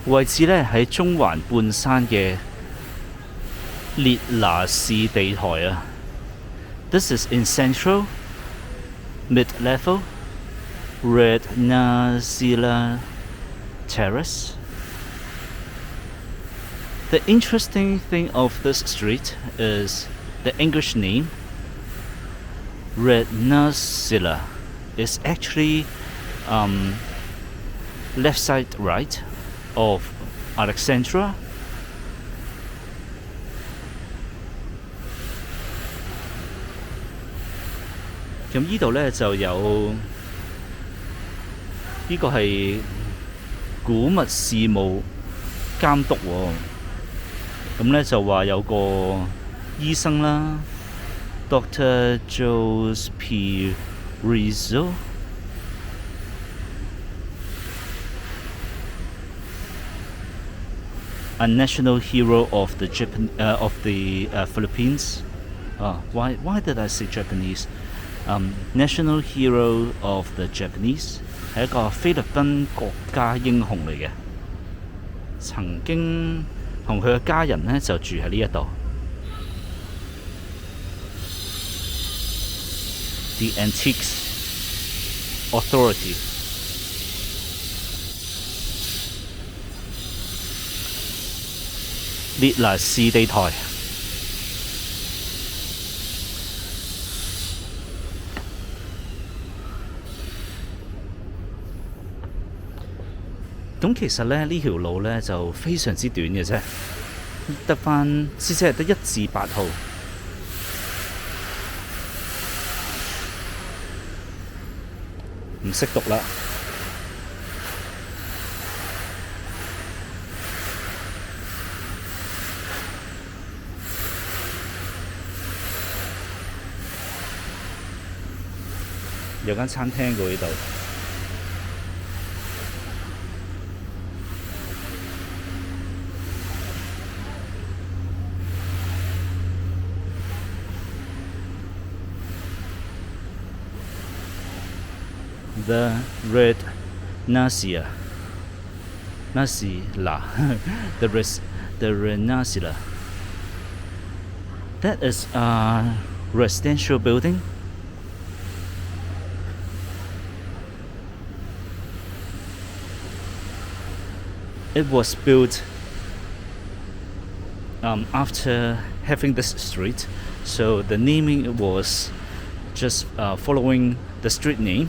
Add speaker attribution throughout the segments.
Speaker 1: 位置呢喺中環半山嘅列拿士地台啊。This is in central mid-level Rednaxela Terrace. The interesting thing of this street is the English name Rednaxela is actually left side right of Alexandra. 咁呢度呢就有呢個係古物事務監督喎。咁呢就話有個醫生啦 ，Dr. Jose P. Rizzo。A national hero of the Philippines. Why did I say Japanese? National hero of the Japanese 係一個菲律賓國家英雄嚟嘅，曾經同佢嘅家人呢就住喺呢一度。The Antiques Authority。列拿士地台。咁其實呢條路呢就非常之短嘅啫，得返只係得1至8號。唔識讀啦。有間餐廳喎呢度。The Rednaxela the Rednaxela. That is a residential building. It was built after having this street, so the naming was just following the street name.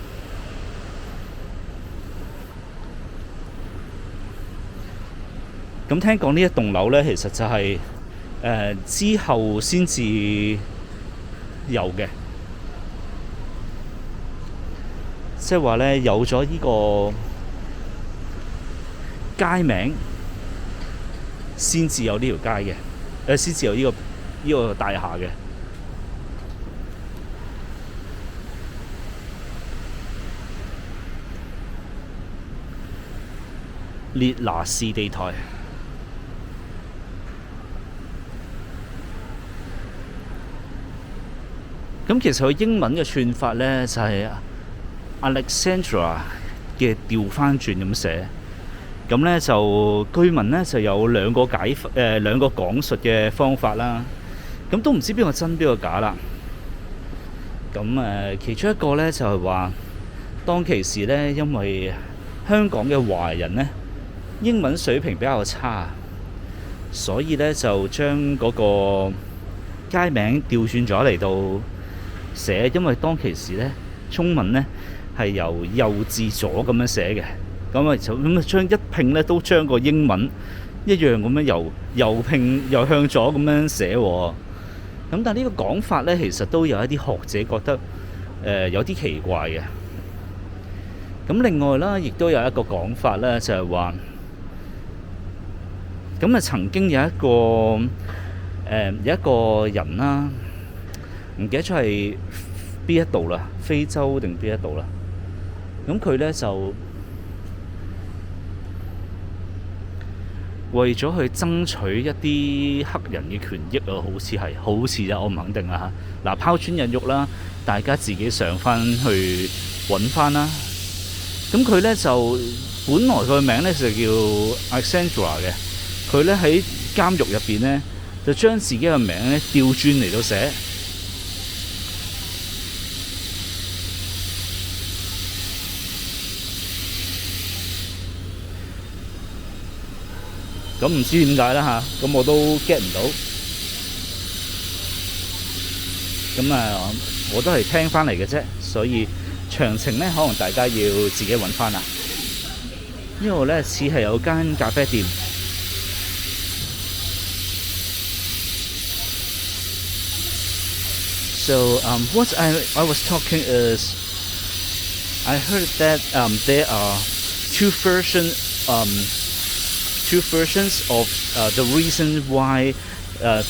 Speaker 1: 咁聽講呢一棟樓呢，其實就係之後先至有嘅，即係話呢，有咗呢個街名，先至有呢條街嘅，先至有呢個大廈嘅。列拿士地台。咁其實佢英文嘅串法呢，就係 Alexandra 嘅調翻轉咁寫。咁呢就居民呢就有兩個講述嘅方法啦。咁都唔知邊個真邊個假啦。咁其中一個呢就係話，當其時呢，因為香港嘅華人呢英文水平比較差，所以呢就將嗰個街名調轉咗嚟到寫，因為當其時呢中文呢係由右至左咁樣寫嘅，咁將一拼呢都將個英文一樣咁樣由右拼又向左咁樣寫喎。咁但係呢個講法呢，其實都有一啲學者覺得有啲奇怪嘅。咁另外啦，亦都有一個講法呢，就係話，咁曾經有一個人啦，唔記得咗係邊一度啦，非洲定邊一度啦。咁佢呢就為咗去爭取一啲黑人嘅權益啊，好似啊，我唔肯定啊嚇。嗱，拋磚引玉啦，大家自己上翻去揾翻啦。咁佢呢就本來佢個名咧就叫 Alexandra 嘅，佢咧喺監獄入邊咧就將自己嘅名咧調轉嚟到寫。咁唔知點解啦嚇，咁我都 get 唔到。咁我都係聽翻嚟嘅啫，所以詳情咧可能大家要自己揾翻啦。呢度咧似係有間咖啡店。So what I was talking is, I heard that there are two versions of the reason why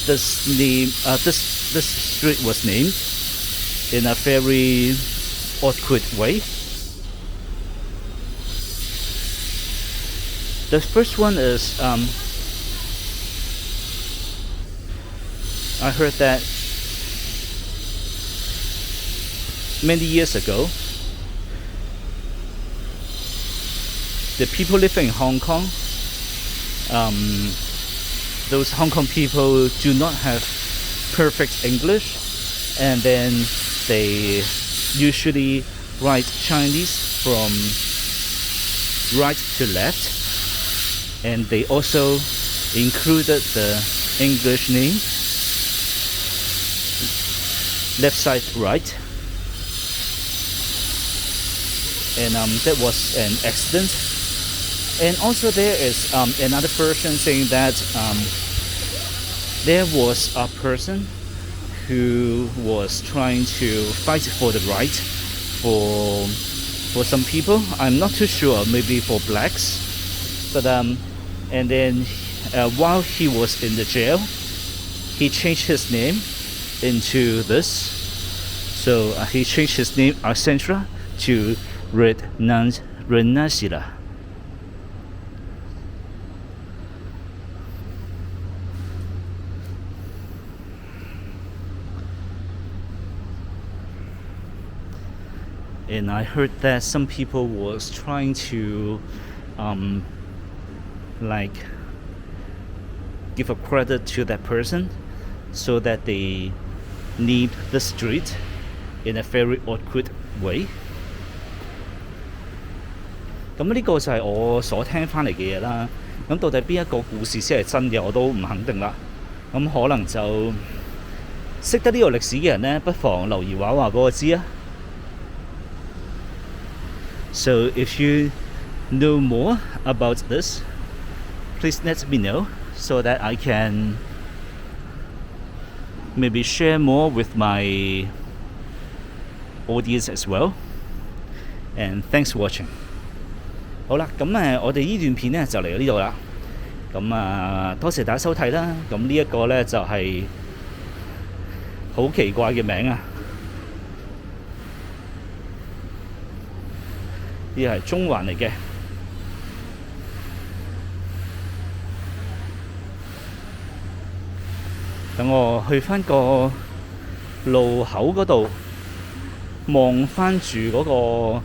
Speaker 1: this street was named in a very awkward way. The first one is I heard that many years ago, the people living in Hong Kong, those Hong Kong people do not have perfect English, and then they usually write Chinese from right to left, and they also included the English name left side right, and that was an accident. And also there is another version saying that there was a person who was trying to fight for the right for some people. I'm not too sure, maybe for blacks. But and then while he was in the jail, he changed his name into this. So he changed his name Alexandra to Rednaxela. And I heard that some people was trying to like give a credit to that person, so that they named the street in a very awkward way. 咁呢個就係我所聽翻嚟嘅嘢啦。咁到底邊一個故事先係真嘅，我都唔肯定啦。咁可能就識得呢個歷史嘅人呢，不妨留言話俾我知啊。So if you know more about this, please let me know so that I can maybe share more with my audience as well. And thanks for watching. 好啦，咁我哋呢段片呢就嚟到呢度啦。咁多謝大家收睇啦。咁呢一個呢就係好奇怪嘅名啊！呢係中環嚟嘅。等我去返個路口嗰度望返住嗰個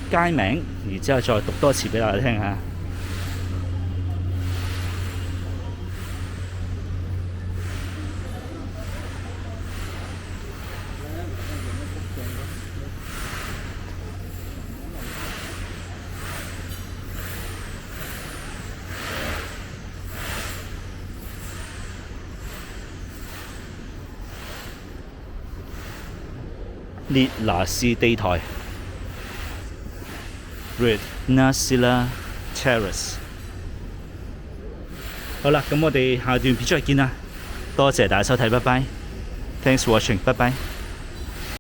Speaker 1: 街名，然之後再讀多次俾大家聽下。列拿士地臺 Rednaxela Terrace。 好啦，咁我哋下段片再見啦，多謝大家收睇，拜拜。Thanks for watching， 拜拜。